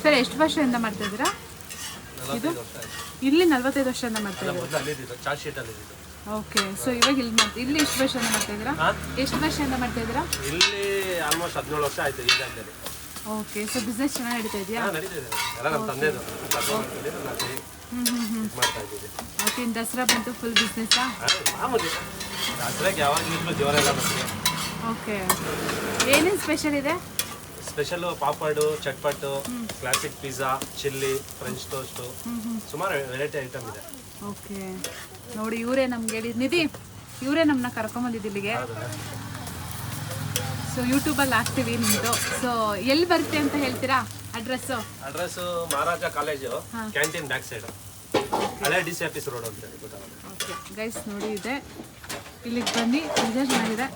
Sir ಎಷ್ಟು ವರ್ಷದಿಂದ ಮಾಡ್ತಾ ಇದ್ದೀರಾ ಇದು? ಇಲ್ಲಿ 45 ವರ್ಷದಿಂದ ಮಾಡ್ತಾ ಇದ್ದೀರಾ? ಓಕೆ. ಸೊ ಇವಾಗ ಇಲ್ಲಿ ಎಷ್ಟು ವರ್ಷದಿಂದ ಮಾಡ್ತಾ ಇದ್ದೀರಾ? ಎಷ್ಟು ವರ್ಷದಿಂದ ಮಾಡ್ತಾ ಇದ್ದೀರಾ? ಇಲ್ಲಿ ಆಲ್ಮೋಸ್ಟ್ 17 ವರ್ಷ ಆಯ್ತು ಈಗ ಅಂತೇಳಿ. ಓಕೆ. ಸೊ ಬಿಸ್ನೆಸ್ ಚೆನ್ನಾಗಿ ನಡೀತಾ ಇದೆಯಾ? ಎಲ್ಲ ನಮ್ಮ ತಂದೆದು ಮಾಡ್ತಾ ಇದ್ದೀವಿ. ಓಕೆ. ಇನ್ನು ದಸರಾ ಬಂತು ಫುಲ್ ಬಿಸ್ನೆಸ್ಸಾ? ಮಾಮೂಲಿ ದಸರಾಗೆ ಯಾವಾಗಲೂ ಜೋರೆಲ್ಲ ಬರ್ತದೆ. ಓಕೆ. ಏನೇನು ಸ್ಪೆಷಲ್ ಇದೆ? Special papad, chatpat, classic pizza, chilli, French toast, ಸುಮಾರು ವೆರೈಟಿ ಐಟಮ್ ಇದೆ. ಓಕೆ. ನೋಡಿ ಇವರೇ ನಮ್ಗೆ ಹೇಳಿ ನಿಧಿ, ಇವರೇ ನಮ್ಮನ್ನ ಕರ್ಕೊಂಬಂದಿದ್ದು ಇಲ್ಲಿಗೆ. ಸೊ ಯೂಟ್ಯೂಬಲ್ಲಿ ಹಾಕ್ತೀವಿ ನಿಮ್ಮದು. ಸೊ ಎಲ್ಲಿ ಬರುತ್ತೆ ಅಂತ ಹೇಳ್ತೀರಾ ಅಡ್ರೆಸ್ಸು? ಅಡ್ರೆಸ್ಸು ಮಹಾರಾಜ ಕಾಲೇಜು ಕ್ಯಾಂಟೀನ್ ಬ್ಯಾಕ್ ಸೈಡ್, ಹಳೆ DC ಆಫೀಸ್ ರೋಡ್ ಅಂತ ಹೇಳಿ ಗೊತ್ತಾಗುತ್ತೆ. ಓಕೆ ಗೈಸ್ ನೋಡಿ ಇದೆ, ಇಲ್ಲಿಗೆ ಬನ್ನಿ, ನಿಜ ಚೆನ್ನಾಗಿದೆ.